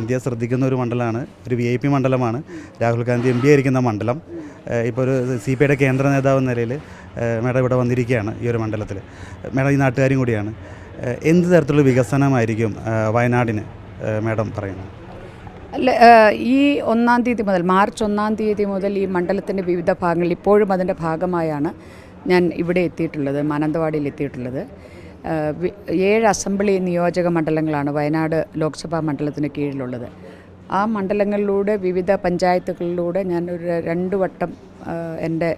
India ശ്രദ്ധിക്കുന്ന ഒരു മണ്ഡലമാണ്, ഒരു VIP മണ്ഡലമാണ് രാഹുൽ ഗാന്ധി MP ആയിരിക്കുന്ന മണ്ഡലം. ഇപ്പോൾ ഒരു CPIയുടെ കേന്ദ്ര നേതാവ് എന്ന നിലയിൽ മേഡം ഇവിടെ വന്നിരിക്കുകയാണ് ഈ ഒരു മണ്ഡലത്തിൽ. മേഡം ഈ നാട്ടുകാരും കൂടിയാണ്. എന്ത് തരത്തിലുള്ള വികസനമായിരിക്കും വയനാടിന് മേഡം പറയുന്നത്? അല്ല, ഈ 1-ാം തീയതി മുതൽ, മാർച്ച് 1-ാം തീയതി മുതൽ ഈ മണ്ഡലത്തിൻ്റെ വിവിധ ഭാഗങ്ങളിൽ ഇപ്പോഴും അതിൻ്റെ ഭാഗമായാണ് ഞാൻ ഇവിടെ എത്തിയിട്ടുള്ളത്, മാനന്തവാടിയിൽ എത്തിയിട്ടുള്ളത്. 7 അസംബ്ലി നിയോജക മണ്ഡലങ്ങളാണ് വയനാട് ലോക്സഭാ മണ്ഡലത്തിന് കീഴിലുള്ളത്. ആ മണ്ഡലങ്ങളിലൂടെ വിവിധ പഞ്ചായത്തുകളിലൂടെ ഞാൻ ഒരു 2 വട്ടം എൻ്റെ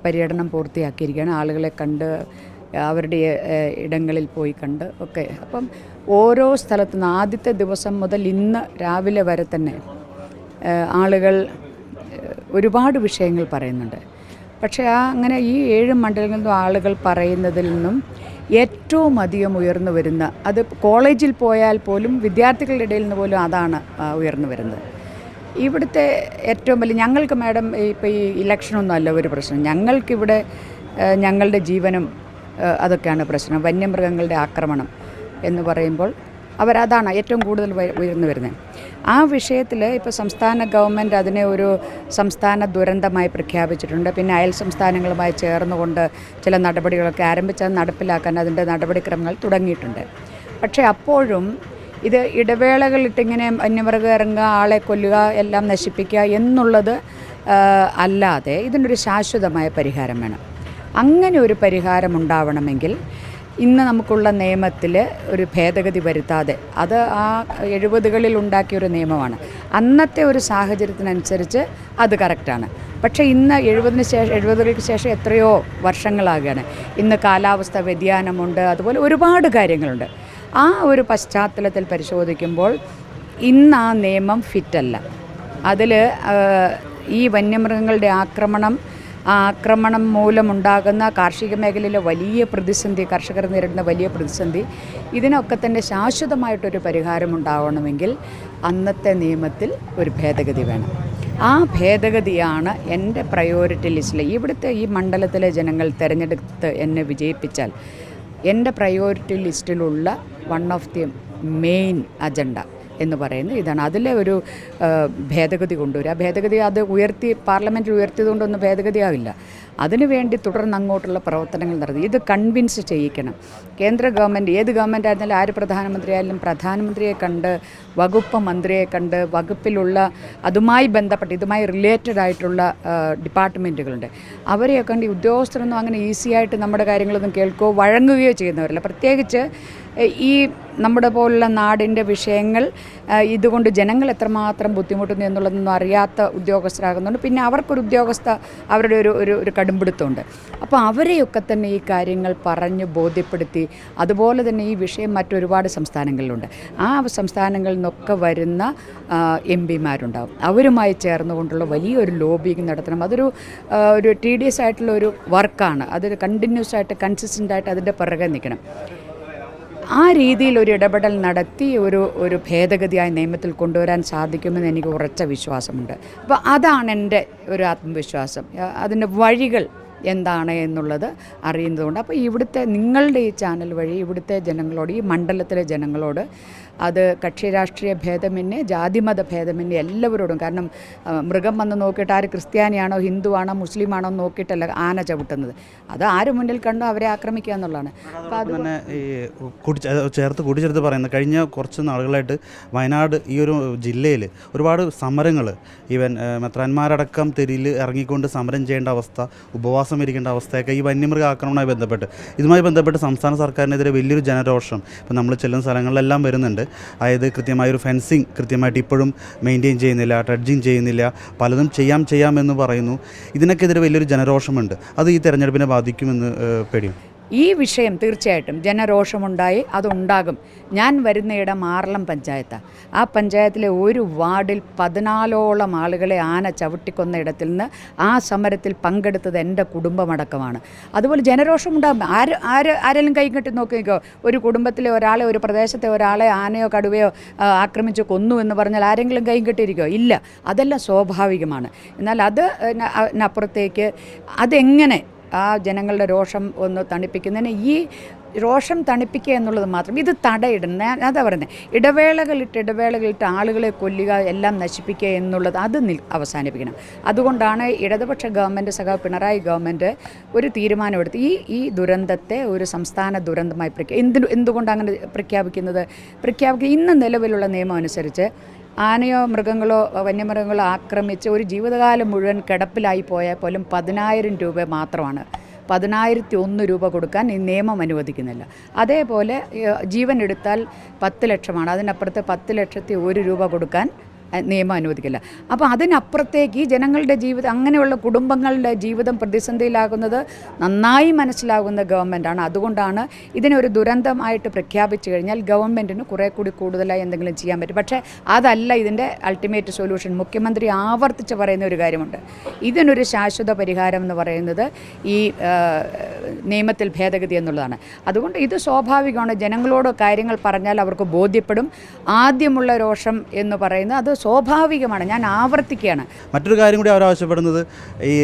പര്യടനം പൂർത്തിയാക്കിയിരിക്കുകയാണ്. ആളുകളെ കണ്ട്, അവരുടെ ഇടങ്ങളിൽ പോയി കണ്ട് ഒക്കെ. അപ്പം ഓരോ സ്ഥലത്തു നിന്ന് ആദ്യത്തെ ദിവസം മുതൽ ഇന്ന് രാവിലെ വരെ തന്നെ ആളുകൾ ഒരുപാട് വിഷയങ്ങൾ പറയുന്നുണ്ട്. പക്ഷേ അങ്ങനെ ഈ 7 മണ്ഡലങ്ങളിലും ആളുകൾ പറയുന്നതിൽ നിന്നും ഏറ്റവും അധികം ഉയർന്നു വരുന്ന, അത് കോളേജിൽ പോയാൽ പോലും വിദ്യാർത്ഥികളുടെ ഇടയിൽ നിന്ന് പോലും അതാണ് ഉയർന്നു വരുന്നത്. ഇവിടുത്തെ ഏറ്റവും വലിയ, ഞങ്ങൾക്ക് മാഡം ഇപ്പോൾ ഈ ഇലക്ഷനൊന്നും അല്ല ഒരു പ്രശ്നം. ഞങ്ങൾക്കിവിടെ ഞങ്ങളുടെ ജീവനും അതൊക്കെയാണ് പ്രശ്നം. വന്യമൃഗങ്ങളുടെ ആക്രമണം എന്ന് പറയുമ്പോൾ അവരതാണ് ഏറ്റവും കൂടുതൽ ഉയർന്നു വരുന്നത്. ആ വിഷയത്തിൽ ഇപ്പോൾ സംസ്ഥാന ഗവൺമെൻറ് അതിനെ ഒരു സംസ്ഥാന ദുരന്തമായി പ്രഖ്യാപിച്ചിട്ടുണ്ട്. പിന്നെ അയൽ സംസ്ഥാനങ്ങളുമായി ചേർന്നുകൊണ്ട് ചില നടപടികളൊക്കെ ആരംഭിച്ചത് നടപ്പിലാക്കാൻ അതിൻ്റെ നടപടിക്രമങ്ങൾ തുടങ്ങിയിട്ടുണ്ട്. പക്ഷേ അപ്പോഴും ഇത് ഇടവേളകളിട്ടിങ്ങനെ വന്യമൃഗം ഇറങ്ങുക, ആളെ കൊല്ലുക, എല്ലാം നശിപ്പിക്കുക എന്നുള്ളത് അല്ലാതെ ഇതിനൊരു ശാശ്വതമായ പരിഹാരം വേണം. അങ്ങനെ ഒരു പരിഹാരം ഉണ്ടാവണമെങ്കിൽ ഇന്ന് നമുക്കുള്ള നിയമത്തിൽ ഒരു ഭേദഗതി വരുത്താതെ, അത് ആ 70കളിൽ ഉണ്ടാക്കിയൊരു നിയമമാണ്, അന്നത്തെ ഒരു സാഹചര്യത്തിനനുസരിച്ച് അത് കറക്റ്റാണ്. പക്ഷേ ഇന്ന് 70-കൾക്ക് ശേഷം എത്രയോ വർഷങ്ങളാകുകയാണ്. ഇന്ന് കാലാവസ്ഥ വ്യതിയാനമുണ്ട്, അതുപോലെ ഒരുപാട് കാര്യങ്ങളുണ്ട്. ആ ഒരു പശ്ചാത്തലത്തിൽ പരിശോധിക്കുമ്പോൾ ഇന്ന് ആ നിയമം ഫിറ്റല്ല. അതിൽ ഈ വന്യമൃഗങ്ങളുടെ ആക്രമണം മൂലമുണ്ടാകുന്ന കാർഷിക മേഖലയിലെ വലിയ പ്രതിസന്ധി, കർഷകർ നേരിടുന്ന വലിയ പ്രതിസന്ധി, ഇതിനൊക്കെ തന്നെ ശാശ്വതമായിട്ടൊരു പരിഹാരം ഉണ്ടാവണമെങ്കിൽ അന്നത്തെ നിയമത്തിൽ ഒരു ഭേദഗതി വേണം. ആ ഭേദഗതിയാണ് എൻ്റെ പ്രയോറിറ്റി ലിസ്റ്റിൽ. ഇവിടുത്തെ ഈ മണ്ഡലത്തിലെ ജനങ്ങൾ തിരഞ്ഞെടുത്ത് എന്നെ വിജയിപ്പിച്ചാൽ എൻ്റെ പ്രയോറിറ്റി ലിസ്റ്റിലുള്ള one of the main agenda എന്ന് പറയുന്നത് ഇതാണ്. അതിലെ ഒരു ഭേദഗതി കൊണ്ടുവരിക. ആ ഭേദഗതി അത് പാർലമെൻറ്റിൽ ഉയർത്തിയതുകൊണ്ടൊന്നും ഭേദഗതിയാവില്ല. അതിനുവേണ്ടി തുടർന്ന് അങ്ങോട്ടുള്ള പ്രവർത്തനങ്ങൾ നടത്തി ഇത് കൺവിൻസ് ചെയ്യിക്കണം. കേന്ദ്ര ഗവൺമെൻറ്, ഏത് ഗവൺമെൻറ് ആയിരുന്നാലും, ആര് പ്രധാനമന്ത്രി ആയാലും, പ്രധാനമന്ത്രിയെ കണ്ട്, വകുപ്പ് മന്ത്രിയെ കണ്ട്, വകുപ്പിലുള്ള അതുമായി ബന്ധപ്പെട്ട് ഇതുമായി റിലേറ്റഡ് ആയിട്ടുള്ള ഡിപ്പാർട്ട്മെൻറ്റുകളുണ്ട്, അവരെയൊക്കെ കണ്ട് ഉദ്യോഗസ്ഥരൊന്നും അങ്ങനെ ഈസിയായിട്ട് നമ്മുടെ കാര്യങ്ങളൊന്നും കേൾക്കുകയോ വഴങ്ങുകയോ ചെയ്യുന്നവരല്ല. പ്രത്യേകിച്ച് ഈ നമ്മുടെ പോലുള്ള നാടിൻ്റെ വിഷയങ്ങൾ ഇതുകൊണ്ട് ജനങ്ങൾ എത്രമാത്രം ബുദ്ധിമുട്ടുന്നു എന്നുള്ളതൊന്നും അറിയാത്ത ഉദ്യോഗസ്ഥരാകുന്നുണ്ട്. പിന്നെ അവർക്കൊരു അവരുടെ ഒരു കടുംപിടുത്തമുണ്ട്. അപ്പോൾ അവരെയൊക്കെ തന്നെ ഈ കാര്യങ്ങൾ പറഞ്ഞ് ബോധ്യപ്പെടുത്തി, അതുപോലെ തന്നെ ഈ വിഷയം മറ്റൊരുപാട് സംസ്ഥാനങ്ങളിലുണ്ട്. ആ സംസ്ഥാനങ്ങളിൽ നിന്നൊക്കെ വരുന്ന MP-മാരുണ്ടാവും. അവരുമായി ചേർന്നുകൊണ്ടുള്ള വലിയൊരു ലോബിങ് നടത്തണം. അതൊരു tedious ആയിട്ടുള്ള ഒരു വർക്കാണ്. അതൊരു കണ്ടിന്യൂസ് ആയിട്ട്, കൺസിസ്റ്റൻ്റ് ആയിട്ട് അതിൻ്റെ പിറകെ നിൽക്കണം. ആ രീതിയിൽ ഒരു ഇടപെടൽ നടത്തി ഒരു ഭേദഗതിയായ നിയമത്തിൽ കൊണ്ടുവരാൻ സാധിക്കുമെന്ന് എനിക്ക് ഉറച്ച വിശ്വാസമുണ്ട്. അപ്പോൾ അതാണ് എൻ്റെ ഒരു ആത്മവിശ്വാസം. അതിൻ്റെ വഴികൾ എന്താണ് എന്നുള്ളത് അറിയുന്നതുകൊണ്ട്, അപ്പോൾ ഇവിടുത്തെ നിങ്ങളുടെ ഈ ചാനൽ വഴി ഇവിടുത്തെ ജനങ്ങളോട്, ഈ മണ്ഡലത്തിലെ ജനങ്ങളോട്, അത് കക്ഷി രാഷ്ട്രീയ ഭേദമന്യേ, ജാതിമത ഭേദമന്യേ എല്ലാവരോടും, കാരണം മൃഗം വന്ന് നോക്കിയിട്ട് ആര് ക്രിസ്ത്യാനിയാണോ, ഹിന്ദുവാണോ, മുസ്ലിമാണോ നോക്കിയിട്ടല്ല ആന ചവിട്ടുന്നത്. അത് ആര് മുന്നിൽ കണ്ടോ അവരെ ആക്രമിക്കുക എന്നുള്ളതാണ്. അപ്പോൾ അത് തന്നെ ഈ കൂട്ടിച്ചേർത്ത് പറയുന്നത്, കഴിഞ്ഞ കുറച്ച് നാളുകളായിട്ട് വയനാട് ഈ ഒരു ജില്ലയിൽ ഒരുപാട് സമരങ്ങൾ, ഈവൻ മെത്രാന്മാരടക്കം തെരുവിൽ ഇറങ്ങിക്കൊണ്ട് സമരം ചെയ്യേണ്ട അവസ്ഥ, ഉപവാസം ഇരിക്കേണ്ട അവസ്ഥയൊക്കെ ഈ വന്യമൃഗ ആക്രമണവുമായി ബന്ധപ്പെട്ട്, ഇതുമായി ബന്ധപ്പെട്ട് സംസ്ഥാന സർക്കാരിനെതിരെ വലിയൊരു ജനരോഷം ഇപ്പോൾ നമ്മൾ ചെല്ലുന്ന സ്ഥലങ്ങളിലെല്ലാം വരുന്നുണ്ട്. അതായത് കൃത്യമായൊരു ഫെൻസിങ് കൃത്യമായിട്ട് ഇപ്പോഴും മെയിൻറ്റെയിൻ ചെയ്യുന്നില്ല, ഡ്രഡ്ജിങ് ചെയ്യുന്നില്ല, പലതും ചെയ്യാമെന്ന് പറയുന്നു. ഇതിനൊക്കെതിരെ വലിയൊരു ജനരോഷമുണ്ട്. അത് ഈ തെരഞ്ഞെടുപ്പിനെ ബാധിക്കുമെന്ന് പേടിയും? ഈ വിഷയം തീർച്ചയായിട്ടും ജനരോഷമുണ്ടായി, അതുണ്ടാകും. ഞാൻ വരുന്നയിടം ആറളം പഞ്ചായത്താണ്. ആ പഞ്ചായത്തിലെ ഒരു വാർഡിൽ 14ഓളം ആളുകളെ ആന ചവിട്ടിക്കൊന്ന ഇടത്തിൽ നിന്ന് ആ സമരത്തിൽ പങ്കെടുത്തത് എൻ്റെ കുടുംബമടക്കമാണ്. അതുപോലെ ജനരോഷമുണ്ടാകും. ആരെങ്കിലും കൈകെട്ടി നോക്കിക്കോ, ഒരു കുടുംബത്തിലെ ഒരാളെ, ഒരു പ്രദേശത്തെ ഒരാളെ ആനയോ കടുവയോ ആക്രമിച്ച് കൊന്നു എന്ന് പറഞ്ഞാൽ ആരെങ്കിലും കൈകെട്ടിയിരിക്കുമോ? ഇല്ല. അതെല്ലാം സ്വാഭാവികമാണ്. എന്നാൽ അതിനപ്പുറത്തേക്ക് അതെങ്ങനെ ആ ജനങ്ങളുടെ രോഷം ഒന്ന് തണുപ്പിക്കുന്നതിന് ഈ രോഷം തണുപ്പിക്കുക എന്നുള്ളത് മാത്രം ഇത് തടയിടണം. ഞാൻ അതാ പറയുന്നത്, ഇടവേളകളിട്ട് ആളുകളെ കൊല്ലുക, എല്ലാം നശിപ്പിക്കുക എന്നുള്ളത് അത് അവസാനിപ്പിക്കണം. അതുകൊണ്ടാണ് ഇടതുപക്ഷ ഗവൺമെൻറ്, സഖാവ് പിണറായി ഗവൺമെൻറ് ഒരു തീരുമാനമെടുത്ത് ഈ ദുരന്തത്തെ ഒരു സംസ്ഥാന ദുരന്തമായി എന്തുകൊണ്ടാണ് അങ്ങനെ പ്രഖ്യാപിക്കുന്നത്? ഇന്ന് നിലവിലുള്ള നിയമം അനുസരിച്ച് ആനയോ മൃഗങ്ങളോ വന്യമൃഗങ്ങളോ ആക്രമിച്ച് ഒരു ജീവിതകാലം മുഴുവൻ കിടപ്പിലായി പോയാൽ പോലും 10,000 രൂപ മാത്രമാണ്, 10,001 രൂപ കൊടുക്കാൻ ഈ നിയമം അനുവദിക്കുന്നില്ല. അതേപോലെ ജീവൻ എടുത്താൽ 10 ലക്ഷമാണ്, അതിനപ്പുറത്ത് 10,01 രൂപ കൊടുക്കാൻ നിയമം അനുവദിക്കില്ല. അപ്പോൾ അതിനപ്പുറത്തേക്ക് ഈ ജനങ്ങളുടെ ജീവിതം, അങ്ങനെയുള്ള കുടുംബങ്ങളുടെ ജീവിതം പ്രതിസന്ധിയിലാകുന്നത് നന്നായി മനസ്സിലാകുന്ന ഗവൺമെൻറ്റാണ്. അതുകൊണ്ടാണ് ഇതിനൊരു ദുരന്തമായിട്ട് പ്രഖ്യാപിച്ചു കഴിഞ്ഞാൽ ഗവൺമെൻറ്റിന് കുറേ കൂടി കൂടുതലായി എന്തെങ്കിലും ചെയ്യാൻ പറ്റും. പക്ഷേ അതല്ല ഇതിൻ്റെ അൾട്ടിമേറ്റ് സൊല്യൂഷൻ. മുഖ്യമന്ത്രി ആവർത്തിച്ച് പറയുന്ന ഒരു കാര്യമുണ്ട്, ഇതിനൊരു ശാശ്വത പരിഹാരം എന്ന് പറയുന്നത് ഈ നിയമത്തിൽ ഭേദഗതി എന്നുള്ളതാണ്. അതുകൊണ്ട് ഇത് സ്വാഭാവികമാണ്. ജനങ്ങളോട് കാര്യങ്ങൾ പറഞ്ഞാൽ അവർക്ക് ബോധ്യപ്പെടും. ആദ്യമുള്ള രോഷം എന്ന് പറയുന്നത് അത് സ്വാഭാവികമാണ്. ഞാൻ ആവർത്തിക്കുകയാണ്. മറ്റൊരു കാര്യം കൂടി അവർ ആവശ്യപ്പെടുന്നത്, ഈ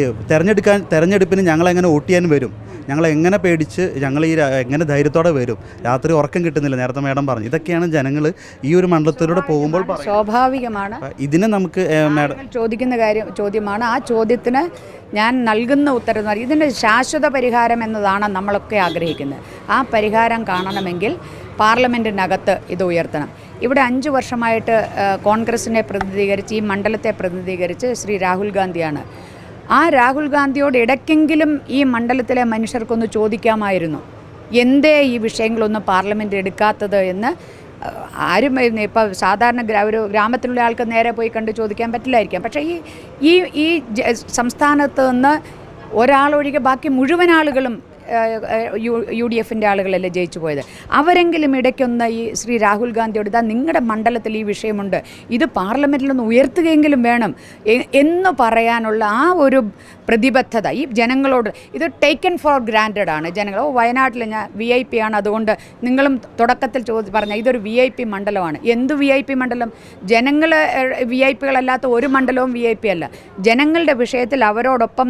തെരഞ്ഞെടുപ്പിന് ഞങ്ങളെങ്ങനെ വോട്ട് ചെയ്യാൻ വരും, ഞങ്ങളെങ്ങനെ പേടിച്ച് എങ്ങനെ ധൈര്യത്തോടെ വരും, രാത്രി ഉറക്കം കിട്ടുന്നില്ല, നേരത്തെ മേഡം പറഞ്ഞു. ഇതൊക്കെയാണ് ജനങ്ങൾ ഈ ഒരു മണ്ഡലത്തിലൂടെ പോകുമ്പോൾ സ്വാഭാവികമാണ്. ഇതിനെ നമുക്ക് ചോദിക്കുന്ന ചോദ്യമാണ്. ആ ചോദ്യത്തിന് ഞാൻ നൽകുന്ന ഉത്തരം എന്ന് പറയും, ഇതിൻ്റെ ശാശ്വത പരിഹാരം എന്നതാണ് നമ്മളൊക്കെ ആഗ്രഹിക്കുന്നത്. ആ പരിഹാരം കാണണമെങ്കിൽ പാർലമെൻറ്റിനകത്ത് ഇത് ഉയർത്തണം. ഇവിടെ 5 വർഷമായിട്ട് കോൺഗ്രസിനെ പ്രതിനിധീകരിച്ച്, ഈ മണ്ഡലത്തെ പ്രതിനിധീകരിച്ച് ശ്രീ രാഹുൽ ഗാന്ധിയാണ്. ആ രാഹുൽ ഗാന്ധിയോട് ഇടയ്ക്കെങ്കിലും ഈ മണ്ഡലത്തിലെ മനുഷ്യർക്കൊന്ന് ചോദിക്കാമായിരുന്നു, എന്തേ ഈ വിഷയങ്ങളൊന്നും പാർലമെൻറ്റ് എടുക്കാത്തത് എന്ന്. ആരും ഇപ്പോൾ സാധാരണ ഒരു ഗ്രാമത്തിലുള്ള ആൾക്ക് നേരെ പോയി കണ്ട് ചോദിക്കാൻ പറ്റില്ലായിരിക്കാം. പക്ഷേ ഈ സംസ്ഥാനത്ത് നിന്ന് ഒരാളൊഴികെ ബാക്കി മുഴുവൻ ആളുകളും UDFൻ്റെ ആളുകളല്ലേ ജയിച്ചു പോയത്. അവരെങ്കിലും ഇടയ്ക്കൊന്ന് ഈ ശ്രീ രാഹുൽ ഗാന്ധിയോട്, ഇതാ നിങ്ങളുടെ മണ്ഡലത്തിൽ ഈ വിഷയമുണ്ട്, ഇത് പാർലമെൻറ്റിലൊന്ന് ഉയർത്തുകയെങ്കിലും വേണം എന്ന് പറയാനുള്ള ആ ഒരു പ്രതിബദ്ധത ഈ ജനങ്ങളോട്. ഇത് ടേക്കൻ ഫോർ ഗ്രാൻറ്റഡ് ആണ്. ജനങ്ങൾ വയനാട്ടിൽ ഞാൻ VIP ആണ്, അതുകൊണ്ട് നിങ്ങളും തുടക്കത്തിൽ പറഞ്ഞ ഇതൊരു VIP മണ്ഡലമാണ്. എന്ത് VIP മണ്ഡലം? ജനങ്ങൾ VIPകളല്ലാത്ത ഒരു മണ്ഡലവും VIP അല്ല. ജനങ്ങളുടെ വിഷയത്തിൽ അവരോടൊപ്പം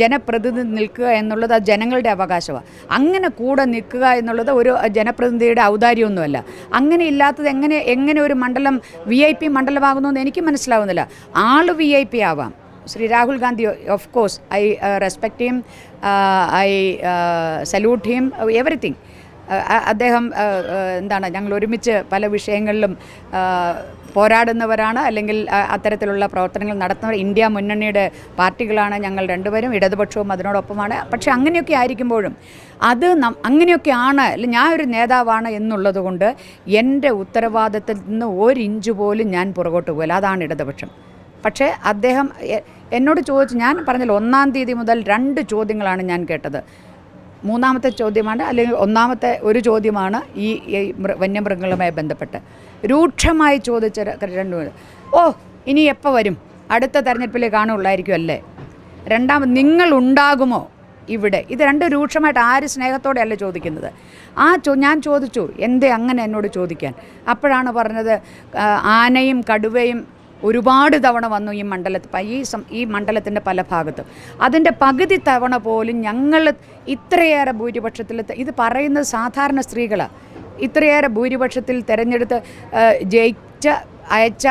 ജനപ്രതിനിധി നിൽക്കുക എന്നുള്ളത് ജനങ്ങളുടെ അവകാശമാണ്. അങ്ങനെ കൂടെ നിൽക്കുക എന്നുള്ളത് ഒരു ജനപ്രതിനിധിയുടെ ഔദാര്യമൊന്നുമല്ല. അങ്ങനെ ഇല്ലാത്തത് എങ്ങനെ ഒരു മണ്ഡലം VIP മണ്ഡലമാകുന്നു എന്ന് എനിക്ക് മനസ്സിലാവുന്നില്ല. ആള് VIP ആവാം. Shri Rahul Gandhi, of course I respect him, I salute him, everything. അദ്ദേഹം ഞങ്ങൾ ഒരുമിച്ച് പല വിഷയങ്ങളിലും പോരാടുന്നവരാണ്, അല്ലെങ്കിൽ അത്തരത്തിലുള്ള പ്രവർത്തനങ്ങൾ നടത്തുന്നവർ. ഇന്ത്യ മുന്നണിയുടെ പാർട്ടികളാണ് ഞങ്ങൾ രണ്ടുപേരും, ഇടതുപക്ഷവും അതിനോടൊപ്പമാണ്. പക്ഷേ അങ്ങനെയൊക്കെ ആയിരിക്കുമ്പോഴും അത് അങ്ങനെയൊക്കെയാണ്, അല്ലെങ്കിൽ ഞാൻ ഒരു നേതാവാണ് എന്നുള്ളത് കൊണ്ട് എൻ്റെ ഉത്തരവാദിത്തത്തിൽ നിന്ന് 1 ഇഞ്ച് പോലും ഞാൻ പുറകോട്ട് പോകില്ല. അതാണ് ഇടതുപക്ഷം. പക്ഷേ അദ്ദേഹം എന്നോട് ചോദിച്ചു, ഞാൻ പറഞ്ഞല്ലോ 1-ാം തീയതി മുതൽ 2 ചോദ്യങ്ങളാണ് ഞാൻ കേട്ടത്. 3-ാമത്തെ ചോദ്യമാണ്, അല്ലെങ്കിൽ 1-ാമത്തെ ഒരു ചോദ്യമാണ് ഈ വന്യമൃഗങ്ങളുമായി ബന്ധപ്പെട്ട് രൂക്ഷമായി ചോദിച്ച 2. ഇനി എപ്പോൾ വരും? അടുത്ത തെരഞ്ഞെടുപ്പിലേ കാണുള്ളായിരിക്കും അല്ലേ? 2-ാമത് നിങ്ങളുണ്ടാകുമോ ഇവിടെ? ഇത് 2 രൂക്ഷമായിട്ട് ആര് സ്നേഹത്തോടെയല്ല ചോദിക്കുന്നത്. ഞാൻ ചോദിച്ചു, എന്തേ അങ്ങനെ എന്നോട് ചോദിക്കാൻ? അപ്പോഴാണ് പറഞ്ഞത്, ആനയും കടുവയും ഒരുപാട് തവണ വന്നു ഈ മണ്ഡലത്തിൽ, ഈ മണ്ഡലത്തിൻ്റെ പല ഭാഗത്തും. അതിൻ്റെ പകുതി തവണ പോലും ഞങ്ങൾ ഇത്രയേറെ ഭൂരിപക്ഷത്തിൽ, ഇത് പറയുന്നത് സാധാരണ സ്ത്രീകളാണ്, ഇത്രയേറെ ഭൂരിപക്ഷത്തിൽ തിരഞ്ഞെടുത്ത് അയച്ച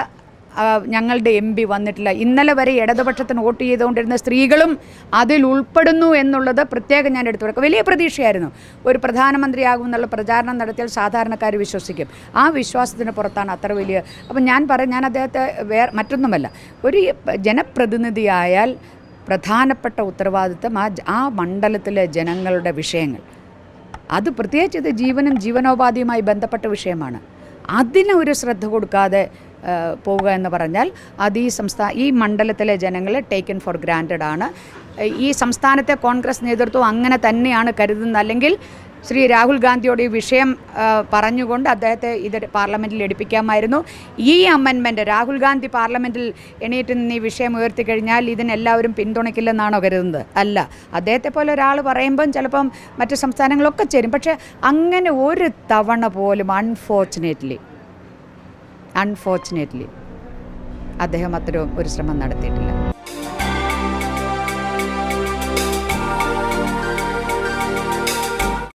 ഞങ്ങളുടെ MP വന്നിട്ടില്ല. ഇന്നലെ വരെ ഇടതുപക്ഷത്തിന് വോട്ട് ചെയ്തുകൊണ്ടിരുന്ന സ്ത്രീകളും അതിൽ ഉൾപ്പെടുന്നു എന്നുള്ളത് പ്രത്യേകം ഞാൻ എടുത്തു കൊടുക്കുക. വലിയ പ്രതീക്ഷയായിരുന്നു. ഒരു പ്രധാനമന്ത്രിയാകും എന്നുള്ള പ്രചാരണം നടത്തിയാൽ സാധാരണക്കാർ വിശ്വസിക്കും. ആ വിശ്വാസത്തിന് പുറത്താണ് അത്ര വലിയ. അപ്പം ഞാൻ അദ്ദേഹത്തെ മറ്റൊന്നുമല്ല, ഒരു ജനപ്രതിനിധിയായാൽ പ്രധാനപ്പെട്ട ഉത്തരവാദിത്തം ആ മണ്ഡലത്തിലെ ജനങ്ങളുടെ വിഷയങ്ങൾ, അത് പ്രത്യേകിച്ച് ഇത് ജീവനും ജീവനോപാധിയുമായി ബന്ധപ്പെട്ട വിഷയമാണ്. അതിനൊരു ശ്രദ്ധ കൊടുക്കാതെ പോവുക എന്ന് പറഞ്ഞാൽ അത് ഈ മണ്ഡലത്തിലെ ജനങ്ങൾ ടേക്കൻ ഫോർ ഗ്രാൻറ്റഡ് ആണ്. ഈ സംസ്ഥാനത്തെ കോൺഗ്രസ് നേതൃത്വം അങ്ങനെ തന്നെയാണ് കരുതുന്നത്. അല്ലെങ്കിൽ ശ്രീ രാഹുൽ ഗാന്ധിയോട് ഈ വിഷയം പറഞ്ഞുകൊണ്ട് അദ്ദേഹത്തെ ഇത് പാർലമെൻറ്റിൽ എടുപ്പിക്കാമായിരുന്നു. ഈ അമെൻമെൻറ്റ് രാഹുൽ ഗാന്ധി പാർലമെൻറ്റിൽ എണീറ്റ് നിന്ന് ഈ വിഷയം ഉയർത്തിക്കഴിഞ്ഞാൽ ഇതിനെല്ലാവരും പിന്തുണയ്ക്കില്ലെന്നാണോ കരുതുന്നത്? അല്ല. അദ്ദേഹത്തെ പോലെ ഒരാൾ പറയുമ്പം ചിലപ്പം മറ്റ് സംസ്ഥാനങ്ങളൊക്കെ ചേരും. പക്ഷേ അങ്ങനെ ഒരു തവണ പോലും അൺഫോർച്ചുനേറ്റ്ലി അദ്ദേഹം അത്തരം ഒരു ശ്രമം നടത്തിയിട്ടില്ല.